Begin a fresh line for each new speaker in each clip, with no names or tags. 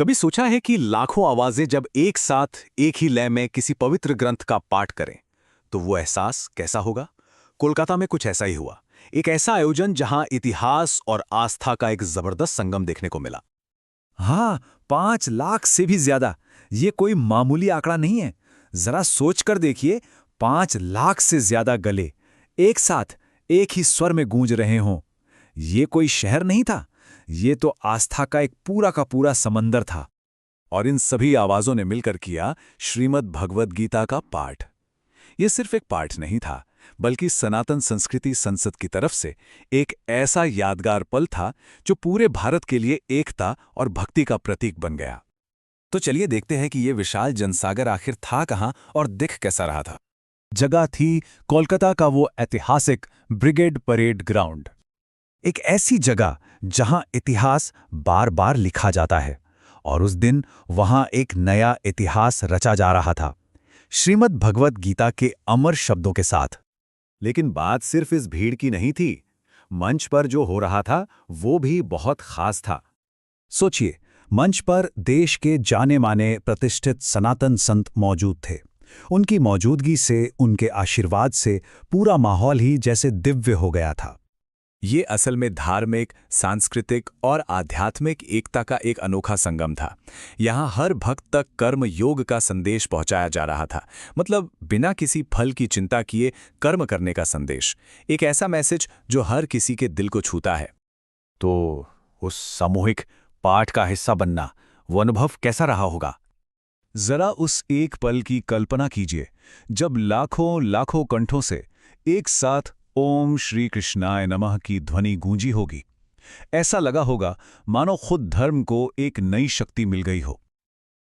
कभी सोचा है कि लाखों आवाजें जब एक साथ एक ही लय में किसी पवित्र ग्रंथ का पाठ करें तो वो एहसास कैसा होगा। कोलकाता में कुछ ऐसा ही हुआ। एक ऐसा आयोजन जहां इतिहास और आस्था का एक जबरदस्त संगम देखने को मिला।
हाँ, 5 लाख से भी ज्यादा। ये कोई मामूली आंकड़ा नहीं है। जरा सोच कर देखिए, 5 लाख से ज्यादा गले एक साथ एक ही स्वर में गूंज रहे हों। ये कोई शहर नहीं था, ये तो आस्था का एक पूरा का पूरा समंदर था।
और इन सभी आवाजों ने मिलकर किया श्रीमद् भगवद गीता का पाठ। ये सिर्फ एक पाठ नहीं था, बल्कि सनातन संस्कृति संसद की तरफ से एक ऐसा यादगार पल था जो पूरे भारत के लिए एकता और भक्ति का प्रतीक बन गया। तो चलिए देखते हैं कि ये विशाल जनसागर आखिर था कहाँ और दिख कैसा रहा था।
जगह थी कोलकाता का वो ऐतिहासिक ब्रिगेड परेड ग्राउंड। एक ऐसी जगह जहां इतिहास बार बार लिखा जाता है, और उस दिन वहां एक नया इतिहास रचा जा रहा था, श्रीमद् भगवद गीता के अमर शब्दों के साथ।
लेकिन बात सिर्फ इस भीड़ की नहीं थी। मंच पर जो हो रहा था वो भी बहुत खास था।
सोचिए, मंच पर देश के जाने माने प्रतिष्ठित सनातन संत मौजूद थे। उनकी मौजूदगी से, उनके आशीर्वाद से पूरा माहौल ही जैसे दिव्य हो गया था।
ये असल में धार्मिक, सांस्कृतिक और आध्यात्मिक एकता का एक अनोखा संगम था। यहाँ हर भक्त तक कर्म योग का संदेश पहुंचाया जा रहा था। मतलब बिना किसी फल की चिंता किए कर्म करने का संदेश। एक ऐसा मैसेज जो हर किसी के दिल को छूता है।
तो उस सामूहिक पाठ का हिस्सा बनना, वो अनुभव कैसा रहा होगा?
जरा उस एक पल की कल्पना कीजिए जब लाखों लाखों कंठों से एक साथ ओम श्री कृष्णाय नमः की ध्वनि गूंजी होगी। ऐसा लगा होगा मानो खुद धर्म को एक नई शक्ति मिल गई हो।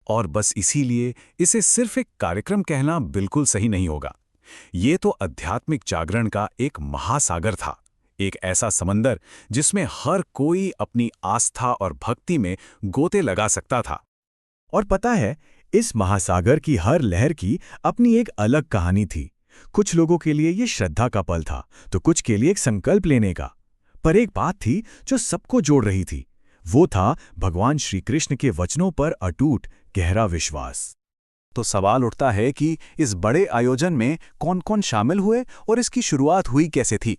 और बस इसीलिए इसे सिर्फ एक कार्यक्रम कहना बिल्कुल सही नहीं होगा। ये तो आध्यात्मिक जागरण का एक महासागर था, एक ऐसा समंदर जिसमें हर कोई अपनी आस्था और भक्ति में गोते लगा सकता था।
और पता है, इस महासागर की हर लहर की अपनी एक अलग कहानी थी। कुछ लोगों के लिए ये श्रद्धा का पल था, तो कुछ के लिए एक संकल्प लेने का। पर एक बात थी जो सबको जोड़ रही थी। वो था भगवान श्री कृष्ण के वचनों पर अटूट गहरा विश्वास।
तो सवाल उठता है कि इस बड़े आयोजन में कौन-कौन शामिल हुए और इसकी शुरुआत हुई कैसे थी।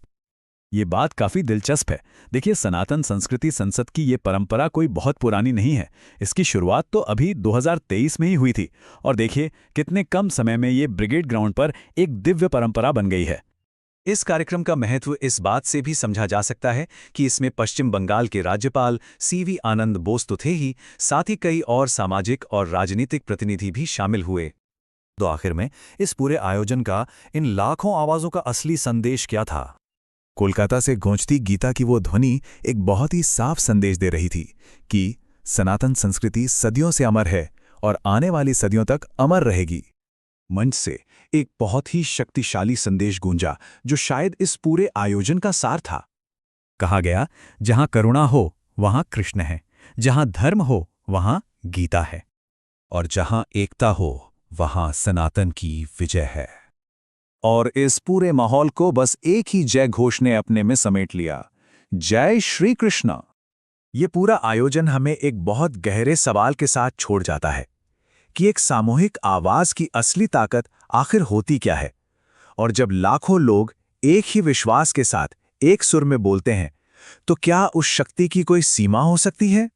ये बात काफी दिलचस्प है। देखिए, सनातन संस्कृति संसद की ये परंपरा कोई बहुत पुरानी नहीं है। इसकी शुरुआत तो अभी 2023 में ही हुई थी। और देखिए, कितने कम समय में ये ब्रिगेड ग्राउंड पर एक दिव्य परंपरा बन गई है।
इस कार्यक्रम का महत्व इस बात से भी समझा जा सकता है कि इसमें पश्चिम बंगाल के राज्यपाल सीवी आनंद बोस तो थे ही, साथ ही कई और सामाजिक और राजनीतिक प्रतिनिधि भी शामिल हुए।
तो आखिर में इस पूरे आयोजन का, इन लाखों आवाजों का असली संदेश क्या था? कोलकाता से गूंजती गीता की वो ध्वनि एक बहुत ही साफ संदेश दे रही थी कि सनातन संस्कृति सदियों से अमर है और आने वाली सदियों तक अमर रहेगी।
मंच से एक बहुत ही शक्तिशाली संदेश गूंजा जो शायद इस पूरे आयोजन का सार था।
कहा गया, जहां करुणा हो वहां कृष्ण है, जहां धर्म हो वहां गीता है,
और जहां एकता हो वहां सनातन की विजय है। और इस पूरे माहौल को बस एक ही जय घोष ने अपने में समेट लिया, जय श्री कृष्ण।
ये पूरा आयोजन हमें एक बहुत गहरे सवाल के साथ छोड़ जाता है कि एक सामूहिक आवाज की असली ताकत आखिर होती क्या है। और जब लाखों लोग एक ही विश्वास के साथ एक सुर में बोलते हैं, तो क्या उस शक्ति की कोई सीमा हो सकती है?